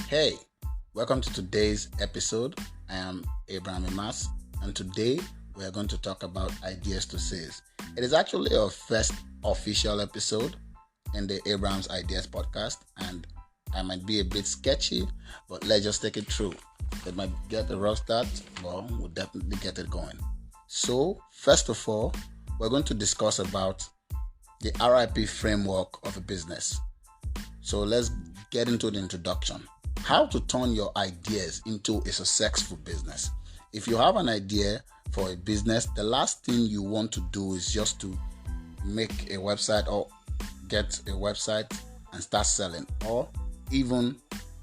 Hey, welcome to today's episode. I am Abraham Emas, and today we are going to talk about ideas to sales. It is actually our first official episode in the Abraham's Ideas podcast, and I might be a bit sketchy, but let's just take it through. It might get a rough start, but we'll definitely get it going. So, first of all, we're going to discuss about the RIP framework of a business. So let's get into the introduction. How to turn your ideas into a successful business. If you have an idea for a business, the last thing you want to do is just to make a website or get a website and start selling, or even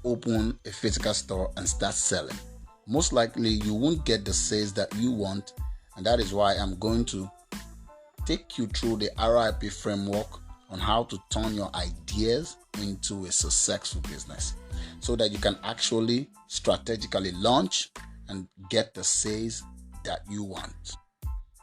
open a physical store and start selling. Most likely you won't get the sales that you want, and that is why I'm going to take you through the RIP framework on how to turn your ideas into a successful business so that you can actually strategically launch and get the sales that you want.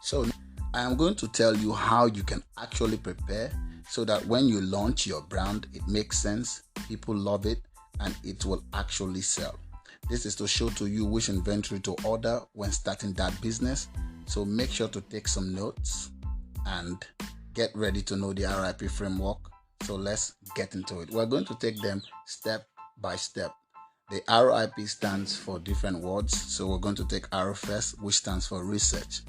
So I am going to tell you how you can actually prepare so that when you launch your brand, it makes sense, people love it, and it will actually sell. This is to show to you which inventory to order when starting that business. So make sure to take some notes and get ready to know the RIP framework. So let's get into it. We're going to take them step by step. The RIP stands for different words. So we're going to take R first, which stands for research.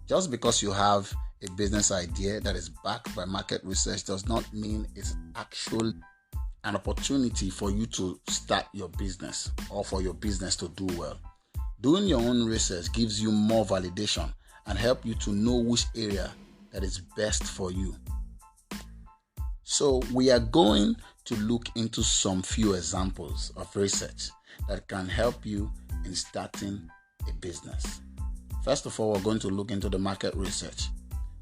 Just because you have a business idea that is backed by market research does not mean it's actually an opportunity for you to start your business or for your business to do well. Doing your own research gives you more validation and help you to know which area that is best for you. So we are going to look into some few examples of research that can help you in starting a business. First of all, we're going to look into the market research.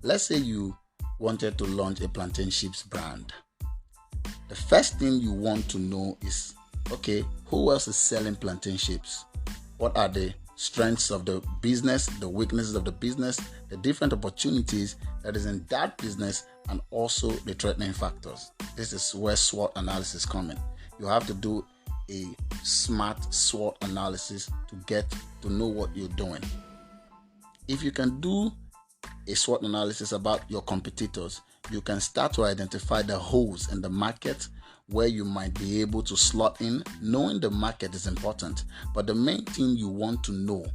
Let's say you wanted to launch a plantain chips brand. The first thing you want to know is, okay, who else is selling plantain chips? What are the strengths of the business, the weaknesses of the business, the different opportunities that is in that business, and also the threatening factors. This is where SWOT analysis comes in. You have to do a smart SWOT analysis to get to know what you're doing. If you can do a SWOT analysis about your competitors, you can start to identify the holes in the market where you might be able to slot in. Knowing the market is important, but the main thing you want to know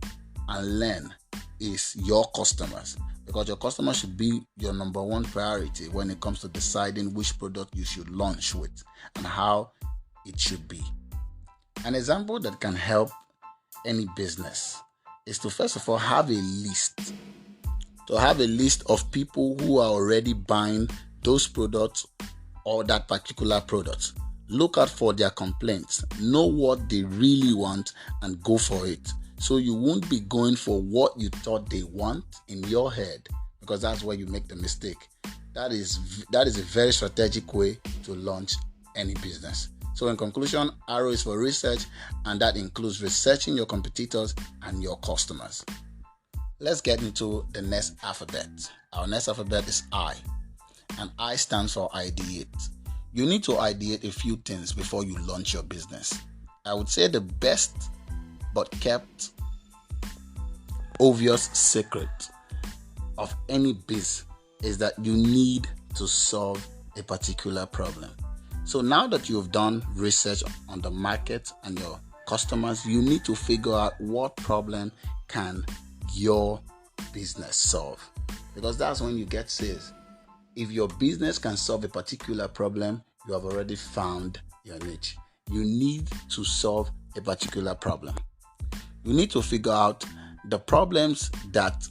and learn is your customers, because your customers should be your number one priority when it comes to deciding which product you should launch with and how it should be. An example that can help any business is to first of all have a list. To have a list of people who are already buying those products or that particular product. Look out for their complaints. Know what they really want and go for it. So you won't be going for what you thought they want in your head, because that's where you make the mistake. That is a very strategic way to launch any business. So in conclusion, R is for research, and that includes researching your competitors and your customers. Let's get into the next alphabet. Our next alphabet is I, and I stands for ideate. You need to ideate a few things before you launch your business. I would say the best but kept obvious secret of any biz is that you need to solve a particular problem. So now that you've done research on the market and your customers, you need to figure out what problem can your business solve, because that's when you get sales. If your business can solve a particular problem, you have already found your niche. You need to solve a particular problem. You need to figure out the problems that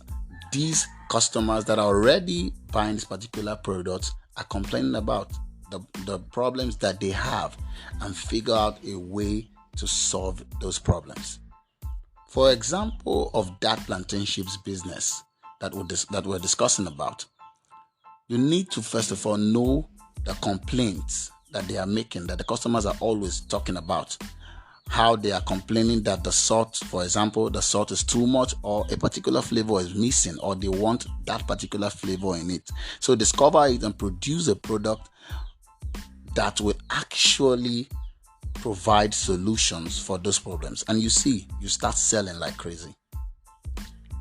these customers that are already buying this particular product are complaining about, the problems that they have, and figure out a way to solve those problems. For example of that plantain chips business that we're discussing about, you need to first of all know the complaints that they are making, that the customers are always talking about. How they are complaining that the salt, for example, the salt is too much, or a particular flavor is missing, or they want that particular flavor in it. So discover it and produce a product that will actually provide solutions for those problems. And you start selling like crazy.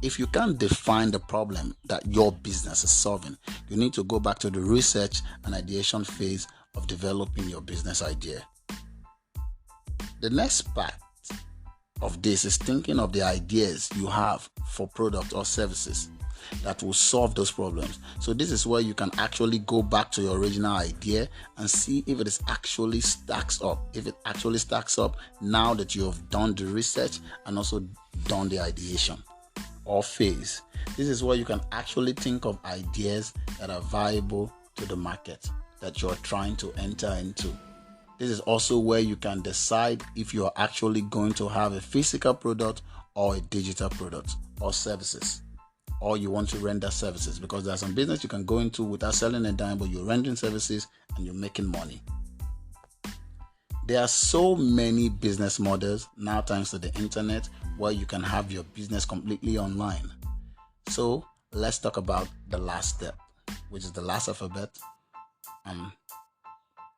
If you can't define the problem that your business is solving, you need to go back to the research and ideation phase of developing your business idea. The next part of this is thinking of the ideas you have for products or services that will solve those problems. So this is where you can actually go back to your original idea and see if it actually stacks up. If it actually stacks up now that you have done the research and also done the ideation or phase. This is where you can actually think of ideas that are viable to the market that you're trying to enter into. This is also where you can decide if you're actually going to have a physical product or a digital product or services, or you want to render services, because there's some business you can go into without selling a dime, but you're rendering services and you're making money. There are so many business models now thanks to the internet where you can have your business completely online. So let's talk about the last step, which is the last alphabet, and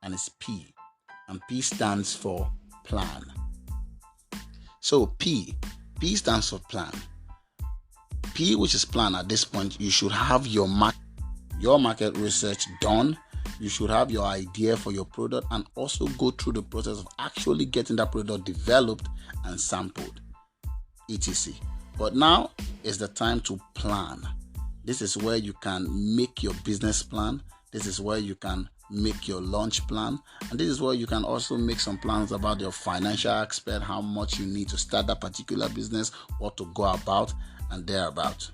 it's P. And P stands for plan. So P stands for plan. P, which is plan. At this point, you should have your market research done. You should have your idea for your product and also go through the process of actually getting that product developed and sampled, etc. But now is the time to plan. This is where you can make your business plan. This is where you can make your launch plan. And this is where you can also make some plans about your financial aspect, how much you need to start that particular business, what to go about and thereabout.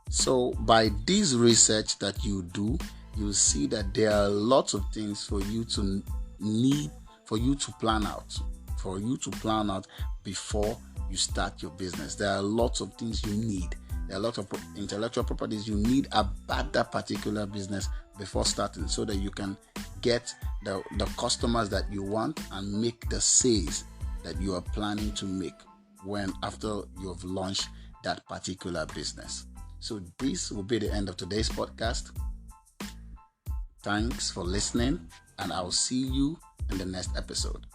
So by this research that you do, you'll see that there are lots of things for you to plan out before you start your business. There are lots of things you need. There are lots of intellectual properties you need about that particular business before starting, so that you can get the customers that you want and make the sales that you are planning to make after you have launched that particular business. So this will be the end of today's podcast. Thanks for listening, and I'll see you in the next episode.